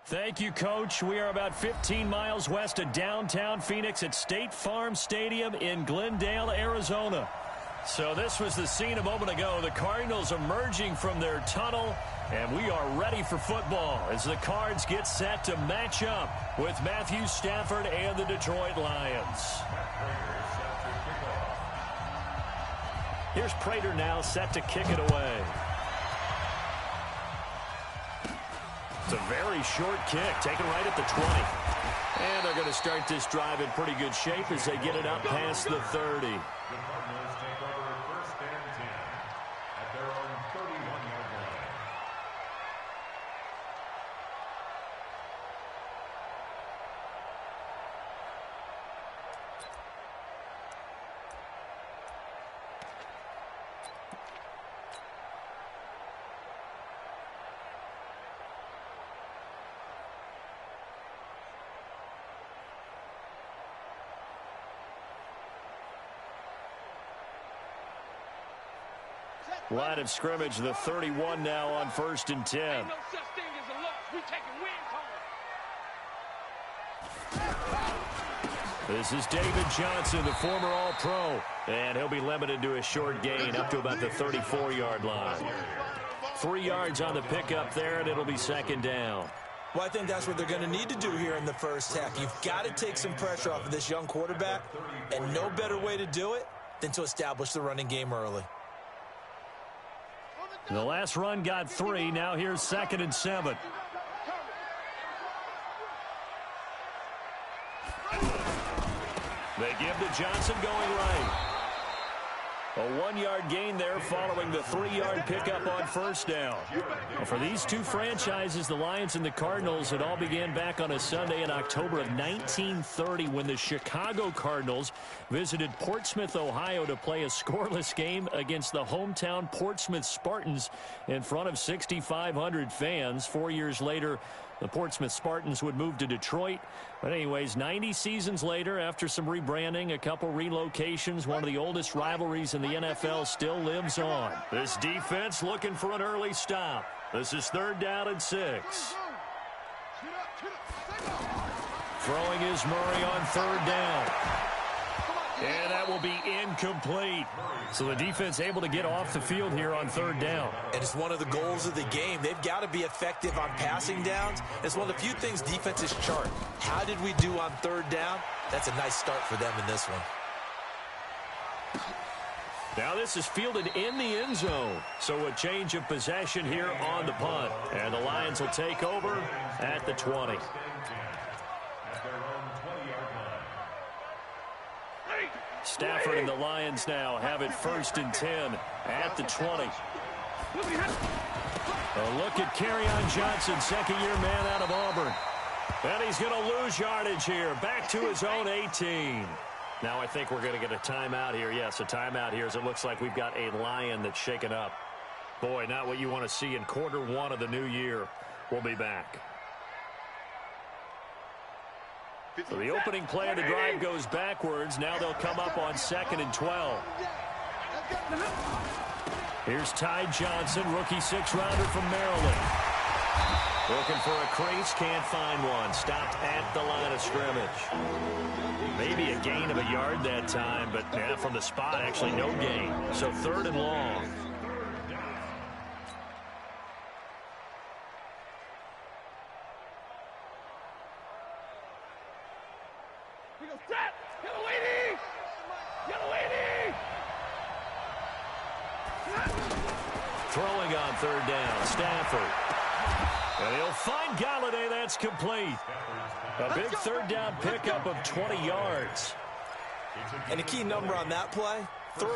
Thank you, Coach. We are about 15 miles west of downtown Phoenix at State Farm Stadium in Glendale, Arizona. So this was the scene a moment ago. The Cardinals emerging from their tunnel, and we are ready for football as the Cards get set to match up with Matthew Stafford and the Detroit Lions. Here's Prater now set to kick it away. It's a very short kick, taken right at the 20. And they're going to start this drive in pretty good shape as they get it up past the 30. The Cardinals take over 1st and 10 at their own 31-yard line. Line of scrimmage, the 31 now on 1st and 10. Ain't no such thing as a loss. We taking wins home. This is David Johnson, the former All-Pro, and he'll be limited to a short gain up to about the 34-yard line. 3 yards on the pickup there, and it'll be 2nd down. Well, I think that's what they're going to need to do here in the first half. You've got to take some pressure off of this young quarterback, and no better way to do it than to establish the running game early. The last run got 3. Now here's 2nd and 7. They give to Johnson going right. A 1-yard gain there following the 3-yard pickup on 1st down. Well, for these two franchises, the Lions and the Cardinals, it all began back on a Sunday in October of 1930 when the Chicago Cardinals visited Portsmouth, Ohio to play a scoreless game against the hometown Portsmouth Spartans in front of 6,500 fans. 4 years later, the Portsmouth Spartans would move to Detroit. But anyways, 90 seasons later, after some rebranding, a couple relocations, one of the oldest rivalries in the NFL still lives on. This defense looking for an early stop. This is 3rd down and 6. Throwing is Murray on 3rd down. And that will be incomplete. So the defense able to get off the field here on 3rd down. And it's one of the goals of the game. They've got to be effective on passing downs. It's one of the few things defenses chart. How did we do on 3rd down? That's a nice start for them in this one. Now this is fielded in the end zone. So a change of possession here on the punt. And the Lions will take over at the 20. Stafford and the Lions now have it 1st and 10 at the 20. A look at Kerryon Johnson, 2nd-year man out of Auburn. And he's going to lose yardage here, back to his own 18. Now I think we're going to get a timeout here. Yes, a timeout here as it looks like we've got a Lion that's shaken up. Boy, not what you want to see in Q1 of the new year. We'll be back. So the opening play of the drive goes backwards. Now they'll come up on 2nd and 12. Here's Ty Johnson, rookie 6th-rounder from Maryland. Looking for a crease, can't find one. Stopped at the line of scrimmage. Maybe a gain of a yard that time, but yeah, from the spot, actually no gain. So 3rd and long. Throwing on 3rd down, Stafford. And he'll find Galladay. That's complete. A big 3rd down pickup of 20 yards. And a key number on that play, 3.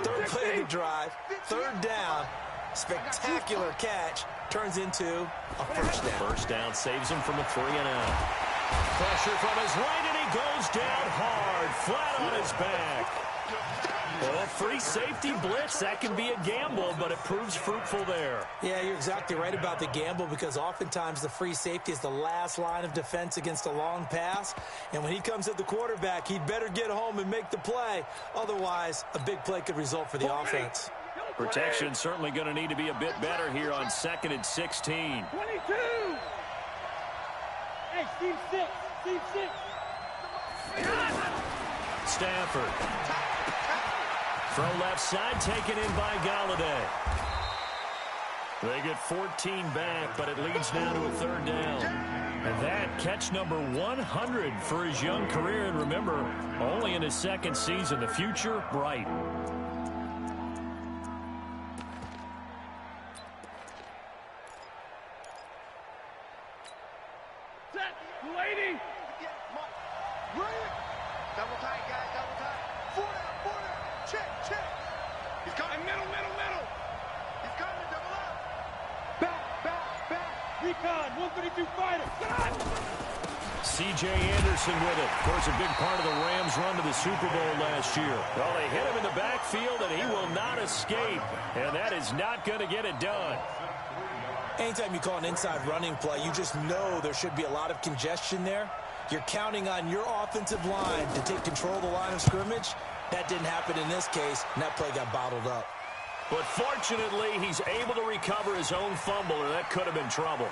3rd play of the drive, 3rd down, spectacular catch, turns into a 1st down. 1st down saves him from a 3-and-out. Pressure from his right, and he goes down hard, flat on his back. Well, free safety blitz, that can be a gamble, but it proves fruitful there. Yeah, you're exactly right about the gamble because oftentimes the free safety is the last line of defense against a long pass. And when he comes at the quarterback, he'd better get home and make the play. Otherwise, a big play could result for the offense. Protection certainly going to need to be a bit better here on 2nd and 16. 22. Hey, Steve 6. Steve 6. Stafford. Throw left side, taken in by Galladay. They get 14 back, but it leads now to a 3rd down. And that catch number 100 for his young career. And remember, only in his 2nd season. The future, bright. Set, lady. Double tight, guys, double tight. 4 down. Check. He's coming. Middle. He's coming to double up. Back. Recon, 132 fighter. C.J. Anderson with it. Of course, a big part of the Rams' run to the Super Bowl last year. Well, they hit him in the backfield, and he will not escape. And that is not going to get it done. Anytime you call an inside running play, you just know there should be a lot of congestion there. You're counting on your offensive line to take control of the line of scrimmage. That didn't happen in this case, and that play got bottled up. But fortunately, he's able to recover his own fumble, or that could have been trouble.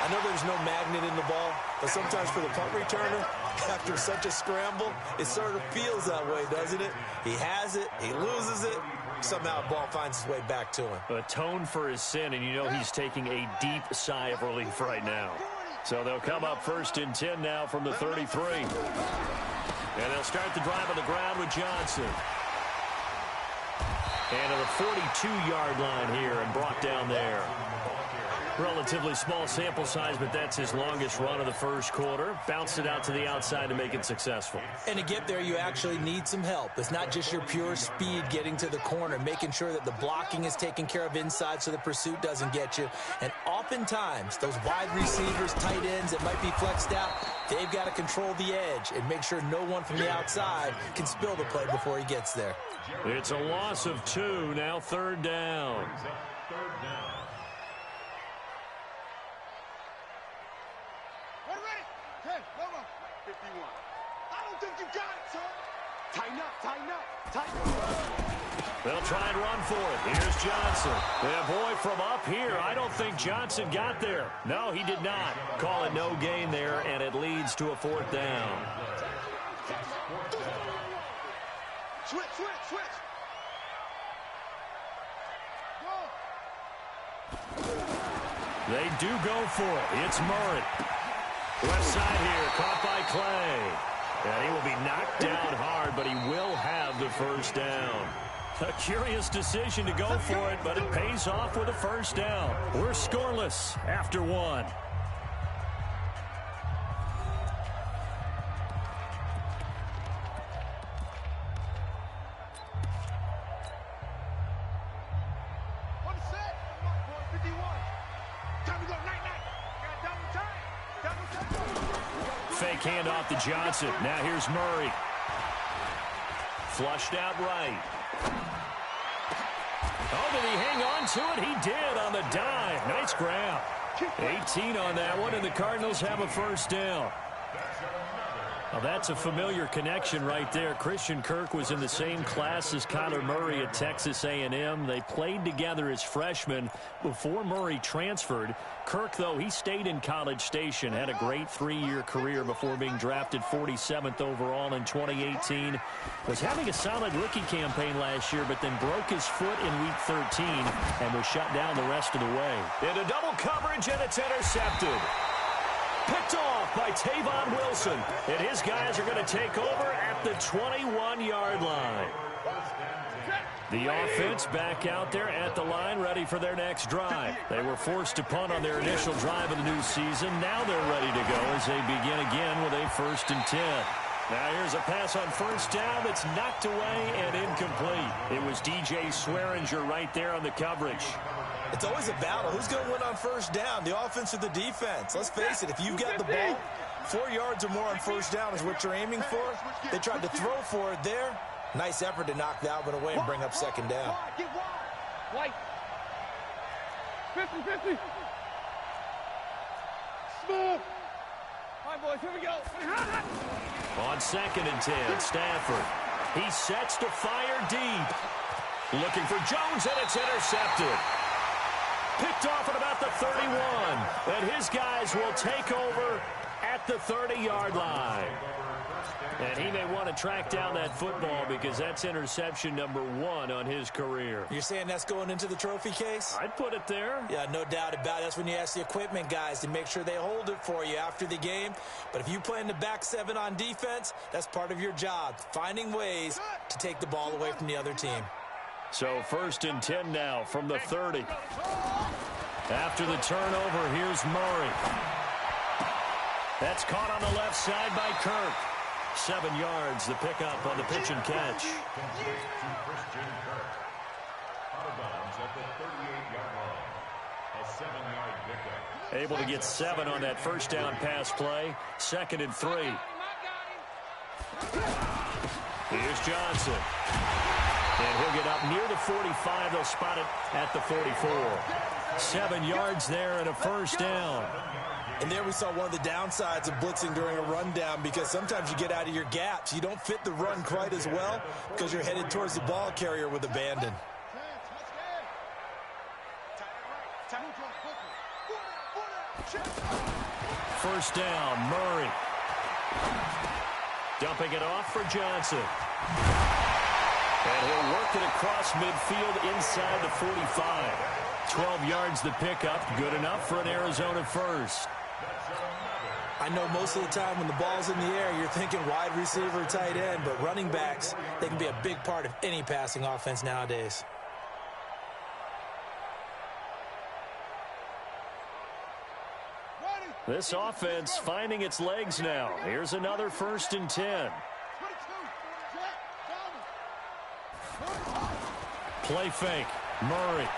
I know there's no magnet in the ball, but sometimes for the punt returner, after such a scramble, it sort of feels that way, doesn't it? He has it, he loses it, somehow the ball finds its way back to him. Atone for his sin, and you know he's taking a deep sigh of relief right now. So they'll come up 1st and 10 now from the 33. And they'll start the drive on the ground with Johnson. And at the 42-yard line here and brought down there. Relatively small sample size, but that's his longest run of the 1st quarter. Bounced it out to the outside to make it successful. And to get there, you actually need some help. It's not just your pure speed getting to the corner, making sure that the blocking is taken care of inside so the pursuit doesn't get you. And oftentimes, those wide receivers, tight ends that might be flexed out, they've got to control the edge and make sure no one from the outside can spill the play before he gets there. It's a loss of 2, now 3rd down. They'll try and run for it. Here's Johnson. Yeah, boy, from up here, I don't think Johnson got there. No, he did not. Call it no gain there, and it leads to a 4th down. Switch. They do go for it. It's Murray. Left side here, caught by Clay. And he will be knocked down hard, but he will have the 1st down. A curious decision to go for it, but it pays off with a 1st down. We're scoreless after 1. Fake handoff to Johnson. Now here's Murray. Flushed out right. Oh, did he hang on to it? He did on the dive. Nice grab. 18 on that one, and the Cardinals have a 1st down. Now, that's a familiar connection right there. Christian Kirk was in the same class as Kyler Murray at Texas A&M. They played together as freshmen before Murray transferred. Kirk, though, he stayed in College Station, had a great 3-year career before being drafted 47th overall in 2018. Was having a solid rookie campaign last year, but then broke his foot in Week 13 and was shut down the rest of the way. Into double coverage, and it's intercepted. Picked off by Tavon Wilson, and his guys are going to take over at the 21-yard line. The offense back out there at the line, ready for their next drive. They were forced to punt on their initial drive of the new season. Now they're ready to go as they begin again with a 1st and 10. Now here's a pass on 1st down that's knocked away and incomplete. It was DJ Swearinger right there on the coverage. It's always a battle. Who's going to win on 1st down, the offense or the defense? Let's face it, if you've got the ball, 4 yards or more on first down is what you're aiming for. They tried to throw for it there. Nice effort to knock that one away and bring up second down. White. 50-50. Smooth. All right, boys, here we go. On 2nd and 10, Stafford. He sets to fire deep. Looking for Jones, and it's intercepted. Picked off at about the 31. And his guys will take over at the 30-yard line. And he may want to track down that football because that's interception number 1 on his career. You're saying that's going into the trophy case? I'd put it there. Yeah, no doubt about it. That's when you ask the equipment guys to make sure they hold it for you after the game. But if you play in the back 7 on defense, that's part of your job, finding ways to take the ball away from the other team. So 1st and 10 now from the 30. After the turnover, here's Murray. That's caught on the left side by Kirk. 7 yards, the pickup on the pitch and catch. Able to get 7 on that first down pass play. 2nd and 3. Here's Johnson. And he'll get up near the 45. They'll spot it at the 44. 7 yards there and a first down. And there we saw one of the downsides of blitzing during a rundown, because sometimes you get out of your gaps. You don't fit the run quite as well because you're headed towards the ball carrier with abandon. First down, Murray. Dumping it off for Johnson. And he'll work it across midfield inside the 45. 12 yards the pickup, good enough for an Arizona first. I know most of the time when the ball's in the air, you're thinking wide receiver, tight end, but running backs, they can be a big part of any passing offense nowadays. This offense finding its legs now. Here's another 1st and 10. Play fake. Murray.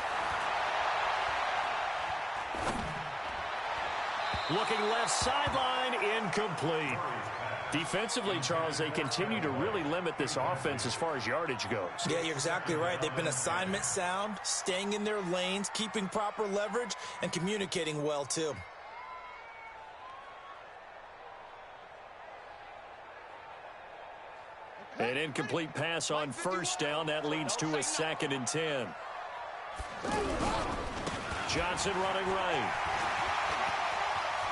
Looking left sideline, incomplete. Defensively, Charles, they continue to really limit this offense as far as yardage goes. Yeah, you're exactly right. They've been assignment sound, staying in their lanes, keeping proper leverage, and communicating well, too. An incomplete pass on first down. That leads to a 2nd and 10. Johnson running right.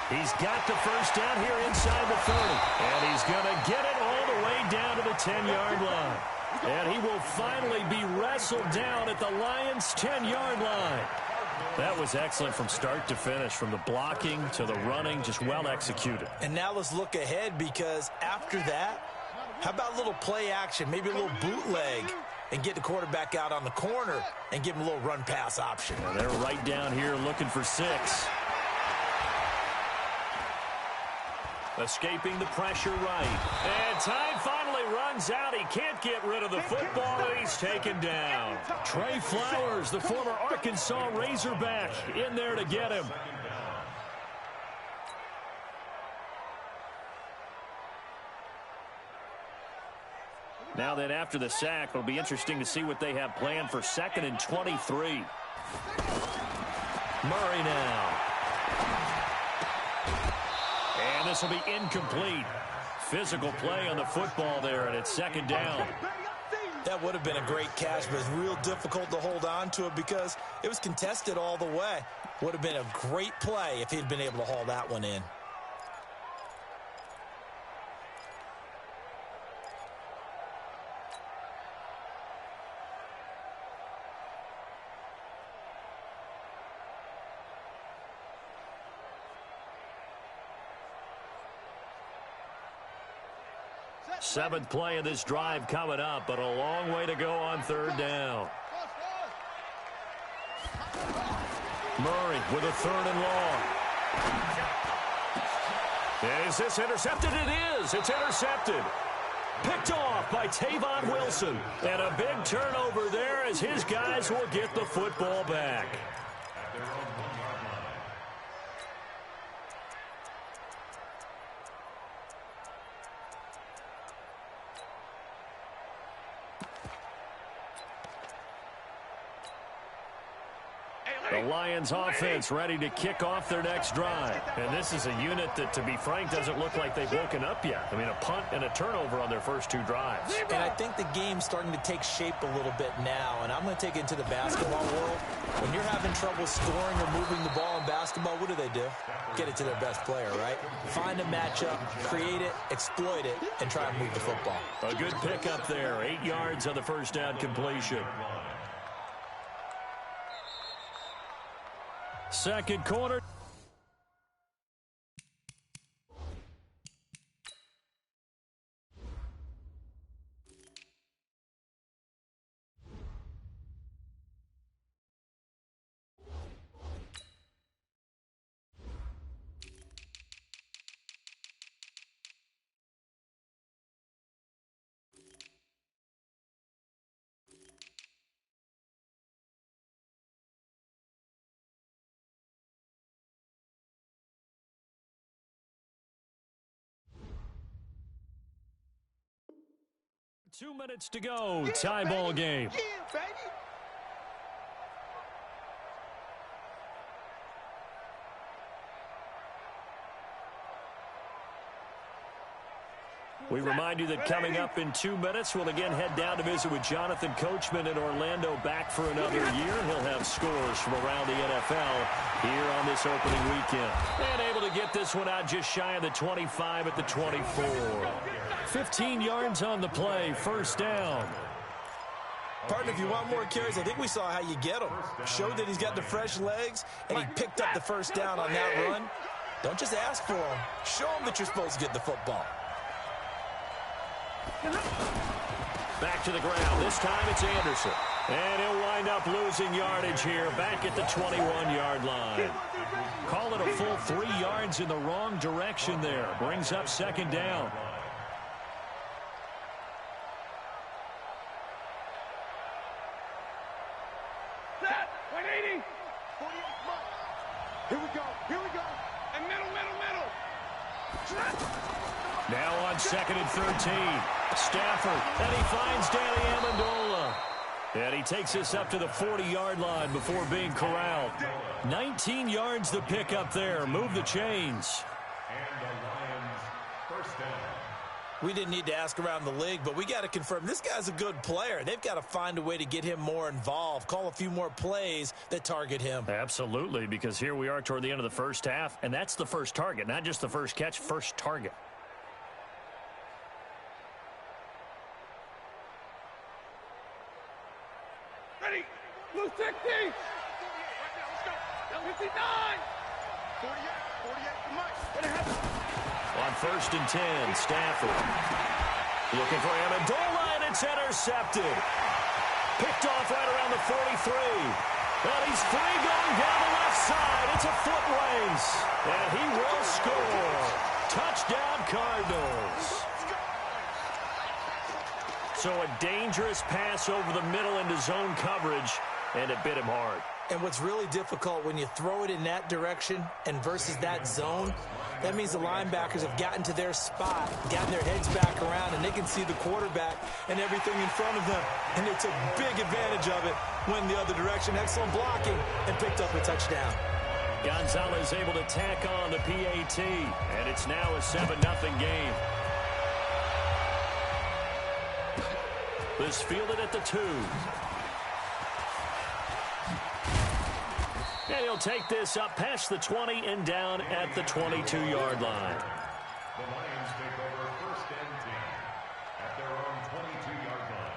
He's got the first down here inside the 30. And he's going to get it all the way down to the 10-yard line. And he will finally be wrestled down at the Lions' 10-yard line. That was excellent from start to finish, from the blocking to the running, just well executed. And now let's look ahead, because after that, how about a little play action, maybe a little bootleg, and get the quarterback out on the corner and give him a little run-pass option. And they're right down here looking for 6. Escaping the pressure right. And time finally runs out. He can't get rid of the football, and he's taken down. Trey Flowers, the former Arkansas Razorback, in there to get him. Now then, after the sack, it'll be interesting to see what they have planned for 2nd and 23. Murray now. And this will be incomplete. Physical play on the football there, and it's 2nd down. That would have been a great catch, but it's real difficult to hold on to it because it was contested all the way. Would have been a great play if he'd been able to haul that one in. Seventh play of this drive coming up, but a long way to go on 3rd down. Murray with a 3rd and long. Is this intercepted? It is. It's intercepted. Picked off by Tavon Wilson. And a big turnover there as his guys will get the football back. The Lions offense ready to kick off their next drive. And this is a unit that, to be frank, doesn't look like they've woken up yet. I mean, a punt and a turnover on their first two drives. And I think the game's starting to take shape a little bit now, and I'm going to take it into the basketball world. When you're having trouble scoring or moving the ball in basketball, what do? Get it to their best player, right? Find a matchup, create it, exploit it, and try and move the football. A good pickup there. 8 yards on the first down completion. Second quarter. Two minutes to go. Tie ball game. Yeah, baby. We remind you that coming up in 2 minutes, we'll again head down to visit with Jonathan Coachman in Orlando, back for another year. He'll have scores from around the NFL here on this opening weekend. And able to get this one out just shy of the 25 at the 24. 15 yards on the play, first down. Partner, if you want more carries, I think we saw how you get them. Showed that he's got the fresh legs, and he picked up the first down on that run. Don't just ask for them. Show them that you're supposed to get the football. Back to the ground. This time it's Anderson. And he'll wind up losing yardage here back at the 21-yard line. Call it a full 3 yards in the wrong direction there. Brings up second down. Set. 180. 48 mark. Here we go. Here we go. And middle. Now on second and 13. Stafford. And he finds Danny Amendola. And he takes us up to the 40-yard line before being corralled. 19 yards to pick up there. Move the chains. And the Lions first down. We didn't need to ask around the league, but we got to confirm this guy's a good player. They've got to find a way to get him more involved, call a few more plays that target him. Absolutely, because here we are toward the end of the first half, and that's the first target, not just the first catch, first target. Ready. Blue 60. 59. 48 mark. On first and 10, Stafford. Looking for Amendola, and it's intercepted. Picked off right around the 43. And he's free going down the left side. It's a foot race. And he will score. Touchdown, Cardinals. So a dangerous pass over the middle into zone coverage, and it bit him hard. And what's really difficult when you throw it in that direction and versus that zone, that means the linebackers have gotten to their spot, gotten their heads back around, and they can see the quarterback and everything in front of them. And they took big advantage of it when the other direction. Excellent blocking and picked up a touchdown. Gonzalez able to tack on the PAT, and it's now a 7-0 game. This fielded at the 2. And he'll take this up past the 20 and down at the 22-yard line. The Lions take over first and 10 at their own 22-yard line.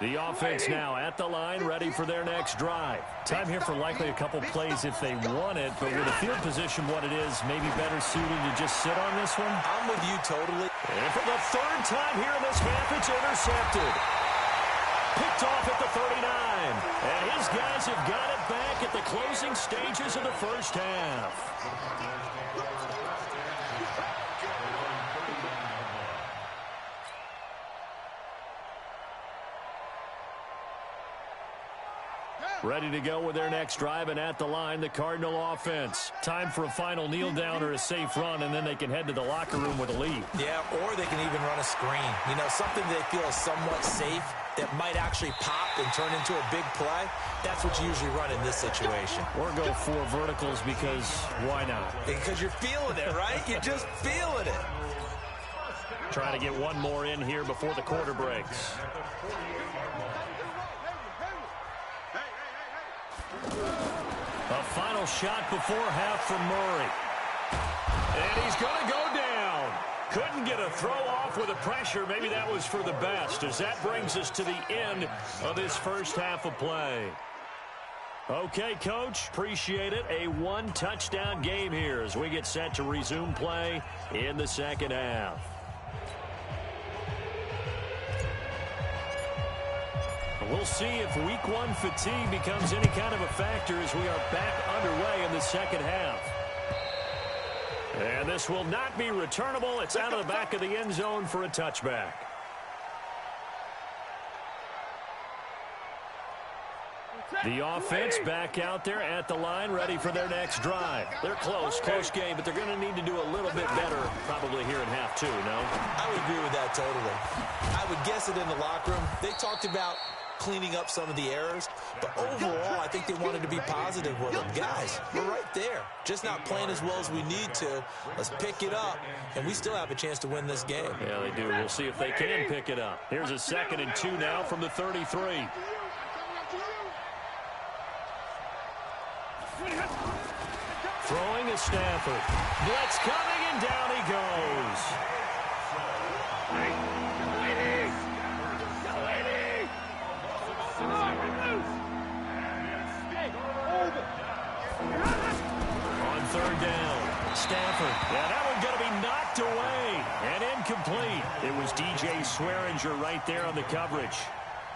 The offense now at the line, ready for their next drive. Time here for likely a couple plays if they want it, but with the field position what it is, maybe better suited to just sit on this one. I'm with you totally. And for the third time here in this half, it's intercepted. Picked off at the 39. And his guys have got it back at the closing stages of the first half. Yeah. Ready to go with their next drive, and at the line, the Cardinal offense. Time for a final kneel down or a safe run, and then they can head to the locker room with a lead. Yeah, or they can even run a screen. You know, something they feel is somewhat safe that might actually pop and turn into a big play. That's what you usually run in this situation. Or go for verticals because why not? Because you're feeling it, right? You're just feeling it. Trying to get one more in here before the quarter breaks. A final shot before half from Murray. And he's going to go down. Couldn't get a throw off with the pressure. Maybe that was for the best, as that brings us to the end of this first half of play. Okay, Coach, appreciate it. A one-touchdown game here as we get set to resume play in the second half. We'll see if week one fatigue becomes any kind of a factor as we are back underway in the second half. And this will not be returnable. It's out of the back of the end zone for a touchback. The offense back out there at the line, ready for their next drive. They're close game, but they're going to need to do a little bit better probably here in half two, no? I would agree with that totally. I would guess it in the locker room. They talked about cleaning up some of the errors, but overall, I think they wanted to be positive with them. Guys, we're right there. Just not playing as well as we need to. Let's pick it up, and we still have a chance to win this game. Yeah, they do. We'll see if they can pick it up. Here's a 2nd and 2 now from the 33. Throwing is Stafford. Blitz coming, and down he goes. On 3rd down, Stafford. Yeah, that one's going to be knocked away and incomplete. It was DJ Swearinger right there on the coverage.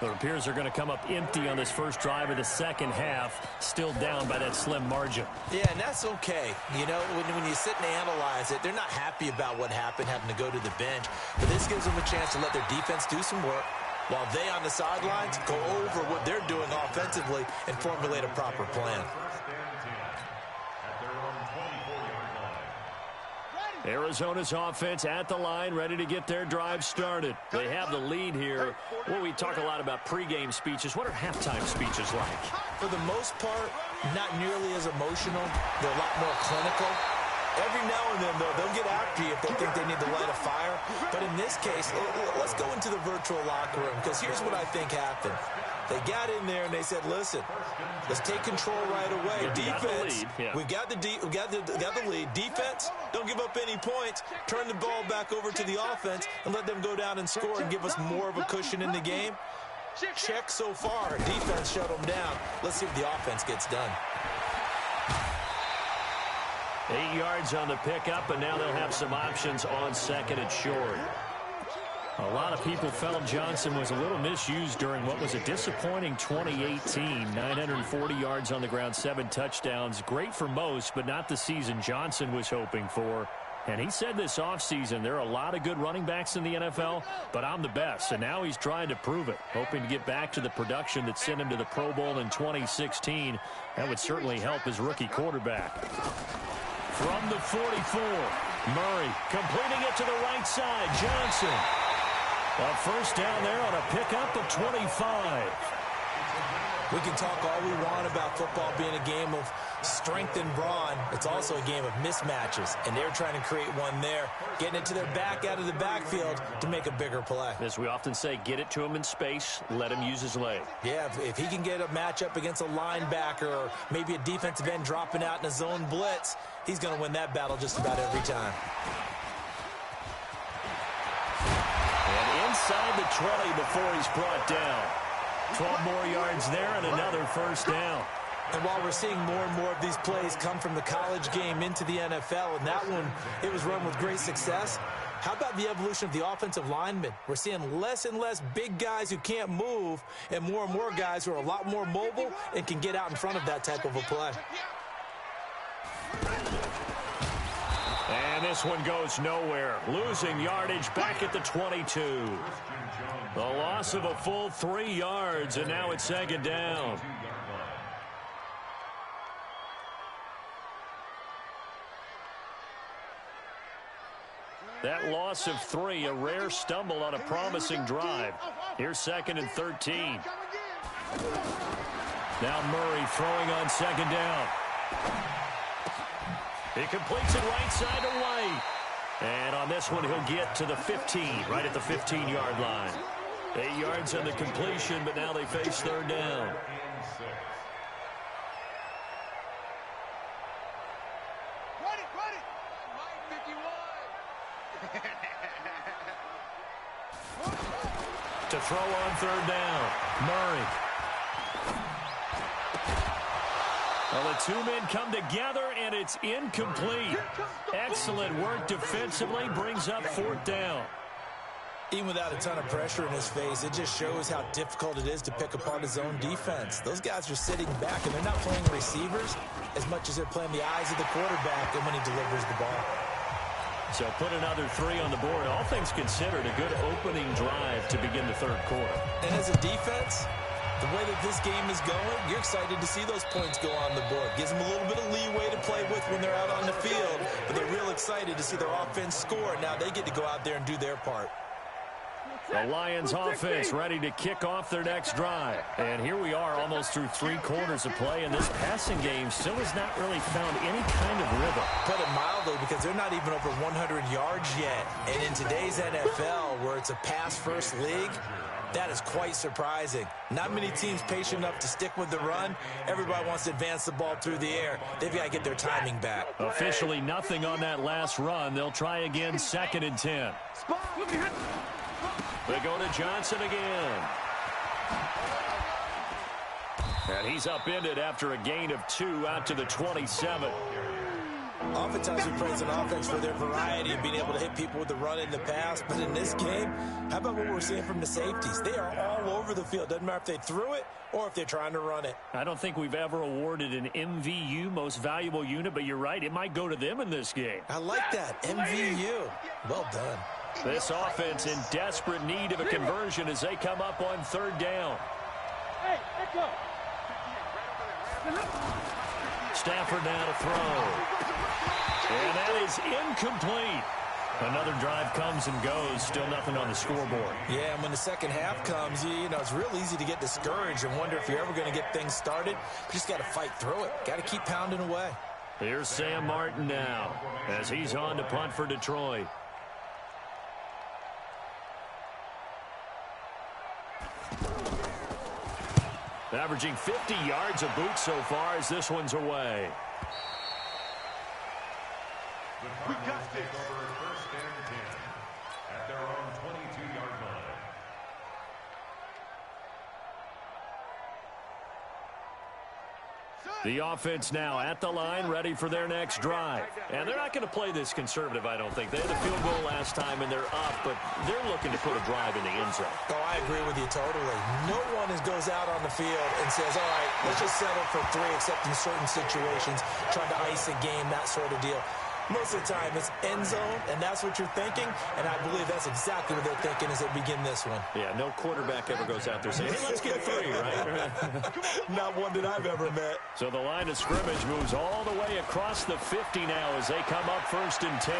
It appears they're going to come up empty on this first drive of the second half, still down by that slim margin. Yeah, and that's okay. You know, when you sit and analyze it, they're not happy about what happened, having to go to the bench. But this gives them a chance to let their defense do some work, while they on the sidelines go over what they're doing offensively and formulate a proper plan. Arizona's offense at the line, ready to get their drive started. They have the lead here. Well, we talk a lot about pregame speeches. What are halftime speeches like? For the most part, not nearly as emotional. They're a lot more clinical. Every now and then, though, they'll get after you if they think they need to light a fire. But in this case, let's go into the virtual locker room, because here's what I think happened. They got in there and they said, listen, let's take control right away. Defense, we got the lead. Defense, don't give up any points. Turn the ball back over to the offense and let them go down and score and give us more of a cushion in the game. Check so far. Defense shut them down. Let's see if the offense gets done. 8 yards on the pickup, and now they'll have some options on 2nd and short. A lot of people felt Johnson was a little misused during what was a disappointing 2018. 940 yards on the ground, 7 touchdowns. Great for most, but not the season Johnson was hoping for. And he said this offseason, there are a lot of good running backs in the NFL, but I'm the best. And now he's trying to prove it, hoping to get back to the production that sent him to the Pro Bowl in 2016. That would certainly help his rookie quarterback. From the 44, Murray completing it to the right side. Johnson. A first down there on a pickup of 25. We can talk all we want about football being a game of strength and brawn. It's also a game of mismatches, and they're trying to create one there, getting it to their back out of the backfield to make a bigger play. As we often say, get it to him in space, let him use his leg. Yeah, if he can get a matchup against a linebacker or maybe a defensive end dropping out in a zone blitz, he's going to win that battle just about every time. Inside the 20 before he's brought down. 12 more yards there and another first down. And while we're seeing more and more of these plays come from the college game into the NFL, and that one, it was run with great success, how about the evolution of the offensive linemen? We're seeing less and less big guys who can't move and more guys who are a lot more mobile and can get out in front of that type of a play. And this one goes nowhere. Losing yardage back at the 22. The loss of a full 3 yards, and now it's 2nd down. That loss of 3, a rare stumble on a promising drive. Here's 2nd and 13. Now Murray throwing on 2nd down. He completes it right side to White. And on this one, he'll get to the 15, right at the 15-yard line. 8 yards on the completion, but now they face 3rd down. To throw on 3rd down, Murray. Well, the two men come together, and it's incomplete. Excellent work defensively, brings up 4th down. Even without a ton of pressure in his face, it just shows how difficult it is to pick apart his own defense. Those guys are sitting back, and they're not playing receivers as much as they're playing the eyes of the quarterback and when he delivers the ball. So put another 3 on the board. All things considered, a good opening drive to begin the 3rd quarter. And as a defense, the way that this game is going, you're excited to see those points go on the board. Gives them a little bit of leeway to play with when they're out on the field, but they're real excited to see their offense score. Now they get to go out there and do their part. The Lions offense ready to kick off their next drive. And here we are almost through 3 quarters of play, and this passing game still has not really found any kind of rhythm. Put it mildly, because they're not even over 100 yards yet. And in today's NFL, where it's a pass-first league, that is quite surprising. Not many teams patient enough to stick with the run. Everybody wants to advance the ball through the air. They've got to get their timing back. Officially nothing on that last run. They'll try again, 2nd and 10. They go to Johnson again. And he's upended after a gain of 2 out to the 27. Oftentimes we praise an offense for their variety and being able to hit people with the run and the pass. But in this game, how about what we're seeing from the safeties? They are all over the field. Doesn't matter if they threw it or if they're trying to run it. I don't think we've ever awarded an MVU, most valuable unit, but you're right. It might go to them in this game. I like that. MVU. Well done. This offense in desperate need of a conversion as they come up on 3rd down. Hey, echo. Stafford now to throw. And that is incomplete. Another drive comes and goes. Still nothing on the scoreboard. Yeah, and when the second half comes, you know, it's real easy to get discouraged and wonder if you're ever going to get things started. You just got to fight through it. Got to keep pounding away. Here's Sam Martin now as he's on to punt for Detroit. Averaging 50 yards a boot so far as this one's away. We got this. Over 1st and 10 at their own 22-yard line. The offense now at the line, ready for their next drive. And they're not going to play this conservative, I don't think. They had a field goal last time, and they're up, but they're looking to put a drive in the end zone. Oh, I agree with you totally. No one goes out on the field and says, all right, let's just settle for 3, except in certain situations, trying to ice a game, that sort of deal. Most of the time, it's end zone, and that's what you're thinking, and I believe that's exactly what they're thinking as they begin this one. Yeah, no quarterback ever goes out there saying, hey, let's get 3, right? Not one that I've ever met. So the line of scrimmage moves all the way across the 50 now as they come up 1st and 10.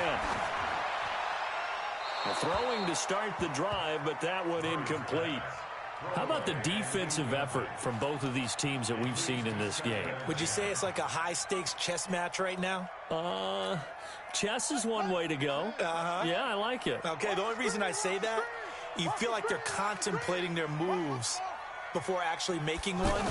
Throwing to start the drive, but that one incomplete. How about the defensive effort from both of these teams that we've seen in this game? Would you say it's like a high-stakes chess match right now? Chess is one way to go. Yeah, I like it. Okay, the only reason I say that, you feel like they're contemplating their moves before actually making one,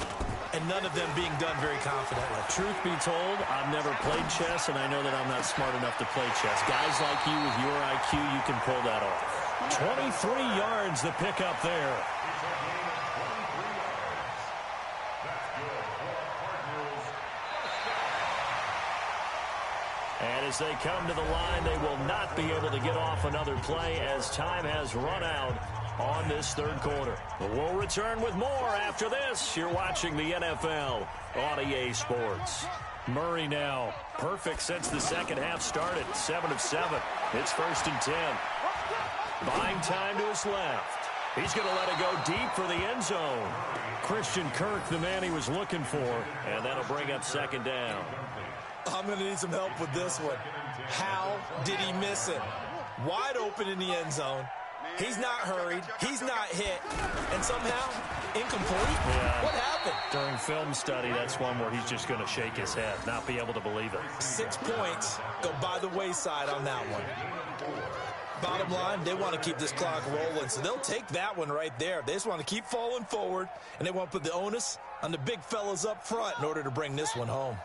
and none of them being done very confidently. Truth be told, I've never played chess, and I know that I'm not smart enough to play chess. Guys like you with your IQ, you can pull that off. 23 yards the pickup there. And as they come to the line, they will not be able to get off another play as time has run out on this 3rd quarter. But we'll return with more after this. You're watching the NFL on EA Sports. Murray now, perfect since the second half started, 7 of 7. It's 1st and 10. Buying time to his left. He's going to let it go deep for the end zone. Christian Kirk, the man he was looking for, and that'll bring up 2nd down. I'm going to need some help with this one. How did he miss it? Wide open in the end zone. He's not hurried. He's not hit. And somehow, incomplete? Yeah. What happened? During film study, that's one where he's just going to shake his head, not be able to believe it. 6 points go by the wayside on that one. Bottom line, they want to keep this clock rolling, so they'll take that one right there. They just want to keep falling forward, and they want to put the onus on the big fellas up front in order to bring this one home.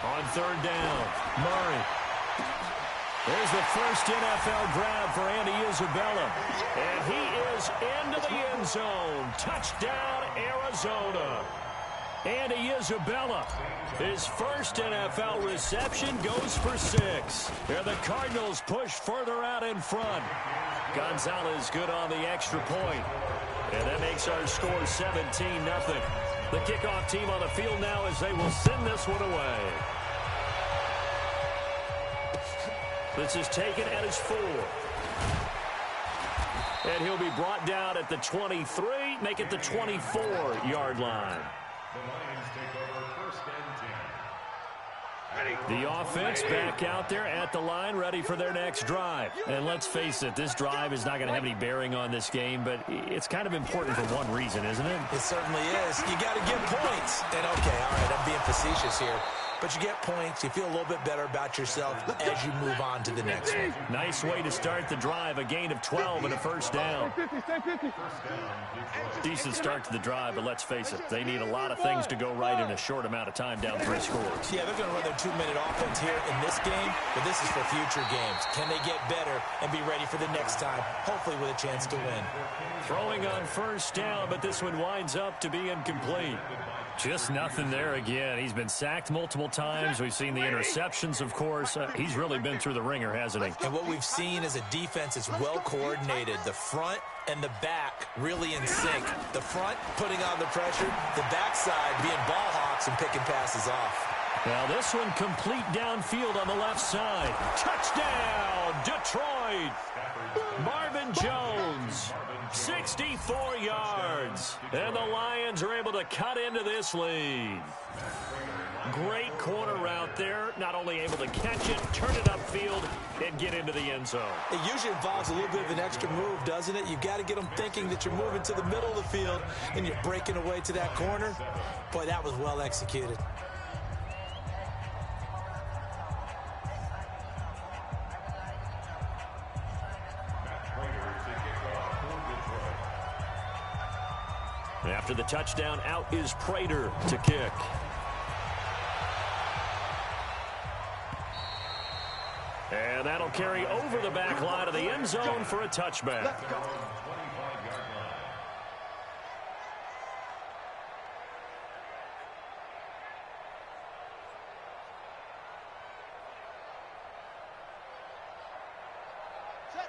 On third down, Murray. There's the first NFL grab for Andy Isabella. And he is into the end zone. Touchdown, Arizona. Andy Isabella, his first NFL reception, goes for 6. And the Cardinals push further out in front. Gonzalez good on the extra point. And that makes our score 17-0. The kickoff team on the field now as they will send this one away. This is taken at his 4. And he'll be brought down at the 23, make it the 24-yard line. The Lions take over first and 10. The offense back out there at the line, ready for their next drive. And let's face it, this drive is not going to have any bearing on this game, but it's kind of important for one reason, isn't it? It certainly is. You got to get points. And, okay, all right, I'm being facetious here. But you get points, you feel a little bit better about yourself as you move on to the next one. Nice way to start the drive, a gain of 12 and a first down. Decent start to the drive, but let's face it, they need a lot of things to go right in a short amount of time, down 3 scores. Yeah, they're going to run their 2-minute offense here in this game, but this is for future games. Can they get better and be ready for the next time, hopefully with a chance to win? Throwing on first down, but this one winds up to be incomplete. Just nothing there again. He's been sacked multiple times. We've seen the interceptions, of course. He's really been through the ringer, hasn't he? And what we've seen is a defense that's well coordinated. The front and the back really in sync. The front putting on the pressure, the backside being ball hawks and picking passes off. Now this one complete downfield on the left side. Touchdown, Detroit! Marvin Jones, 64 yards. And the Lions are able to cut into this lead. Great corner route there. Not only able to catch it, turn it upfield, and get into the end zone. It usually involves a little bit of an extra move, doesn't it? You've got to get them thinking that you're moving to the middle of the field and you're breaking away to that corner. Boy, that was well executed. After the touchdown, out is Prater to kick. And that'll carry over the back line of the end zone for a touchback.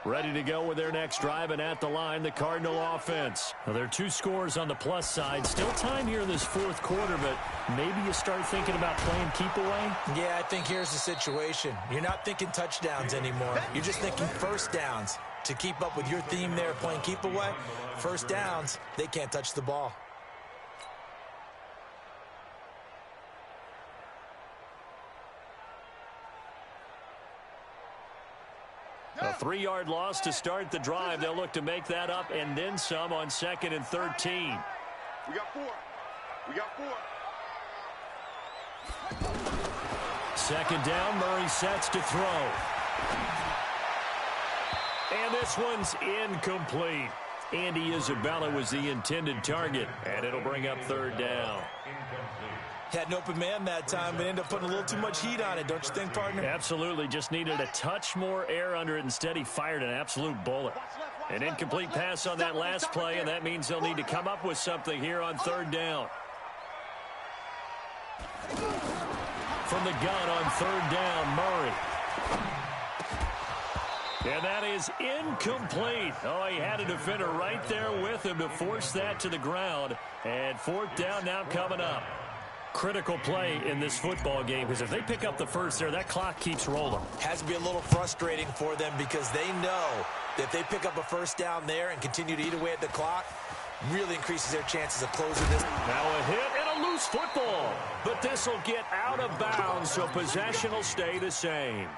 Ready to go with their next drive, and at the line, the Cardinal offense. Well, there are 2 scores on the plus side. Still time here in this 4th quarter, but maybe you start thinking about playing keep away? Yeah, I think here's the situation. You're not thinking touchdowns anymore. You're just thinking first downs. To keep up with your theme there, playing keep away, first downs, they can't touch the ball. A 3-yard loss to start the drive. They'll look to make that up and then some on 2nd and 13. We got 4. We got 4. 2nd down, Murray sets to throw. And this one's incomplete. Andy Isabella was the intended target, and it'll bring up 3rd down. Had an open man that time, but ended up putting a little too much heat on it, don't you think, partner? Absolutely. Just needed a touch more air under it. Instead, he fired an absolute bullet. An incomplete pass on that last play, and that means they'll need to come up with something here on 3rd down. From the gun on 3rd down, Murray. And that is incomplete. Oh, he had a defender right there with him to force that to the ground. And 4th down now coming up. Critical play in this football game, because if they pick up the first there, that clock keeps rolling. Has to be a little frustrating for them because they know that if they pick up a first down there and continue to eat away at the clock, really increases their chances of closing this. Now a hit and a loose football. But this will get out of bounds, so possession will stay the same.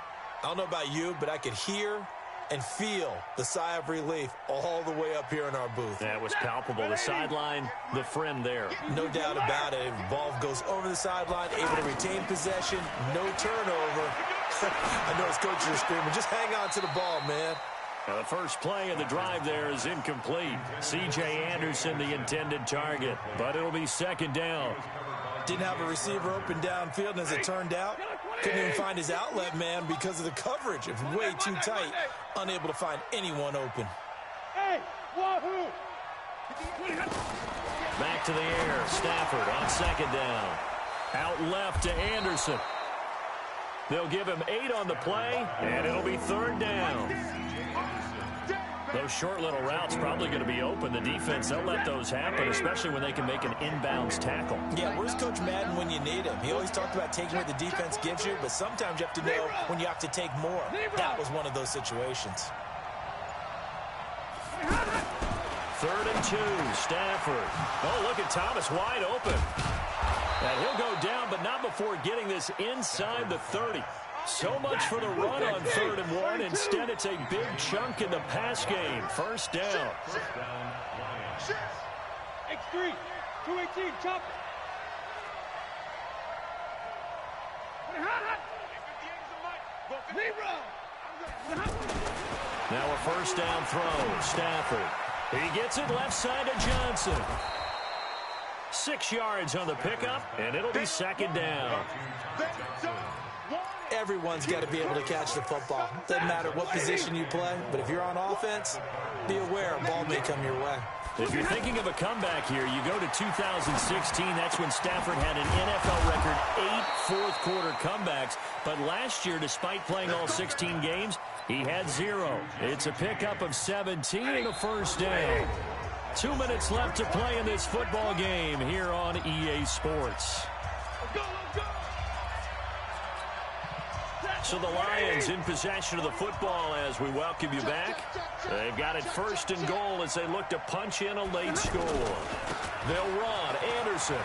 I don't know about you, but I could hear and feel the sigh of relief all the way up here in our booth. That was palpable. The sideline, the friend there. No doubt about it. The ball goes over the sideline, able to retain possession, no turnover. I know his coaches are screaming, just hang on to the ball, man. Now the first play of the drive there is incomplete. C.J. Anderson, the intended target, but it'll be second down. Didn't have a receiver open downfield, and as it turned out, couldn't even find his outlet man because of the coverage. It was way too tight, unable to find anyone open. Hey, wahoo! Back to the air. Stafford on second down. Out left to Anderson. They'll give him 8 on the play, and it'll be third down. Those short little routes probably going to be open. The defense, they'll let those happen, especially when they can make an inbounds tackle. Yeah, where's Coach Madden when you need him? He always talked about taking what the defense gives you, but sometimes you have to know when you have to take more. That was one of those situations. 3rd and 2, Stafford. Oh, look at Thomas wide open. And he'll go down, but not before getting this inside the 30. So much for the run on 3rd and 1. Instead, it's a big chunk in the pass game. First down. X3, 218, chop it. Now a first down throw. Stafford. He gets it left side to Johnson. 6 yards on the pickup, and it'll be second down. Everyone's got to be able to catch the football. Doesn't matter what position you play, but if you're on offense, be aware a ball may come your way. If you're thinking of a comeback here, you go to 2016. That's when Stafford had an NFL record 8 fourth-quarter comebacks. But last year, despite playing all 16 games, he had 0. It's a pickup of 17 and a first down. 2 minutes left to play in this football game here on EA Sports. So the Lions in possession of the football as we welcome you back. They've got it 1st and goal as they look to punch in a late score. They'll run. Anderson.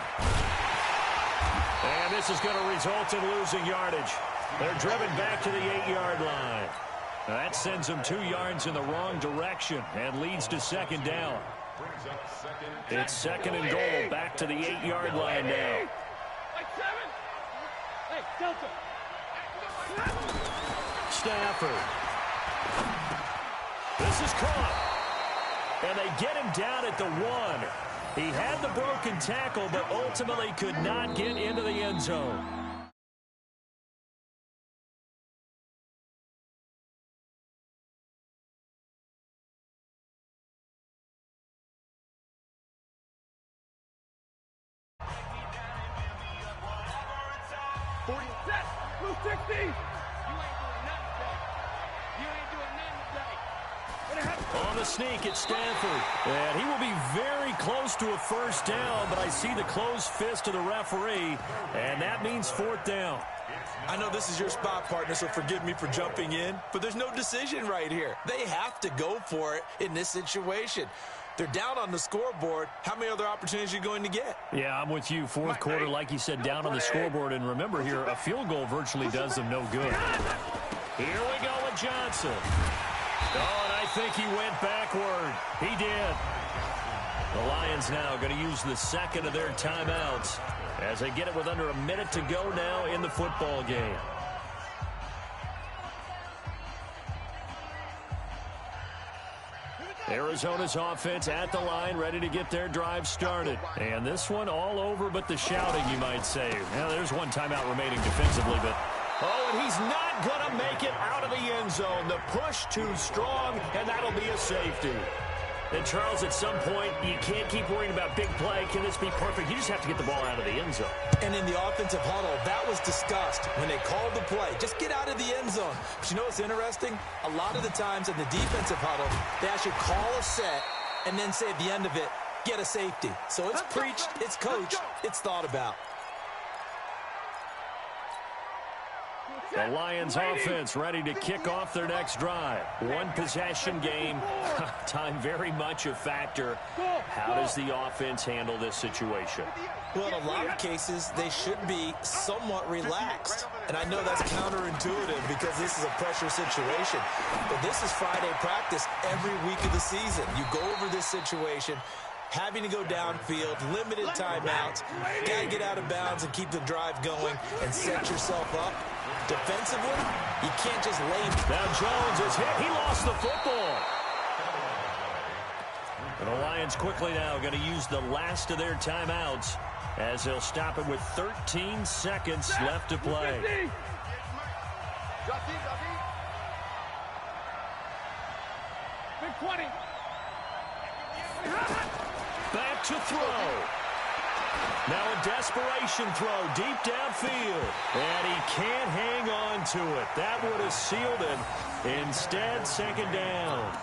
And this is going to result in losing yardage. They're driven back to the 8-yard line. Now that sends them 2 yards in the wrong direction and leads to second down. It's 2nd and goal back to the 8-yard line now. Hey, Delta. Stafford. This is caught. And they get him down at the 1. He had the broken tackle, but ultimately could not get into the end zone. Blue 60. You ain't doing nothing today. You ain't doing nothing today. On the sneak, it's Stafford. And he will be very close to a first down, but I see the closed fist of the referee, and that means 4th down. I know this is your spot, partner, so forgive me for jumping in, but there's no decision right here. They have to go for it in this situation. They're down on the scoreboard. How many other opportunities are you going to get? Yeah, I'm with you. 4th quarter, like you said, down on the scoreboard. And remember here, a field goal virtually does them no good. Here we go with Johnson. Oh, and I think he went backward. He did. The Lions now going to use the 2nd of their timeouts as they get it with under a minute to go now in the football game. Arizona's offense at the line, ready to get their drive started. And this one all over but the shouting, you might say. Now, there's one timeout remaining defensively, but... Oh, and he's not going to make it out of the end zone. The push too strong, and that'll be a safety. And, Charles, at some point, you can't keep worrying about big play. Can this be perfect? You just have to get the ball out of the end zone. And in the offensive huddle, that was discussed when they called the play. Just get out of the end zone. But you know what's interesting? A lot of the times in the defensive huddle, they actually call a set and then say at the end of it, get a safety. So it's preached, it's coached, it's thought about. The Lions offense ready to kick off their next drive. One possession game. Time very much a factor. How does the offense handle this situation? Well, in a lot of cases, they should be somewhat relaxed. And I know that's counterintuitive because this is a pressure situation. But this is Friday practice every week of the season. You go over this situation, having to go downfield, limited timeouts. Got to get out of bounds and keep the drive going and set yourself up. Defensively, you can't just lay. Now Jones is hit. He lost the football. And the Lions quickly now going to use the last of their timeouts as they'll stop it with 13 seconds left to play. Big 20. Back to throw. Now a desperation throw deep downfield. And he can't hang on to it. That would have sealed it. Instead, second down.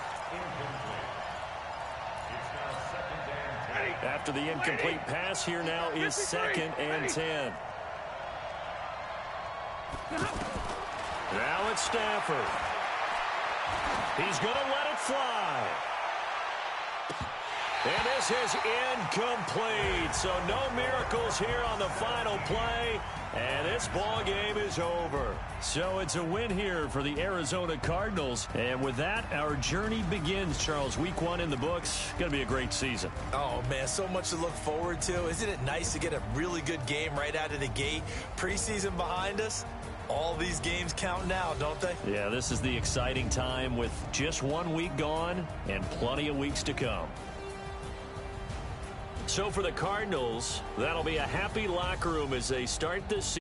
After the incomplete pass, here now is 2nd and 10. Now it's Stafford. He's going to let it fly. And this is incomplete. So no miracles here on the final play. And this ball game is over. So it's a win here for the Arizona Cardinals. And with that, our journey begins, Charles. Week 1 in the books. Going to be a great season. Oh, man, so much to look forward to. Isn't it nice to get a really good game right out of the gate? Preseason behind us. All these games count now, don't they? Yeah, this is the exciting time with just 1 week gone and plenty of weeks to come. So for the Cardinals, that'll be a happy locker room as they start this season.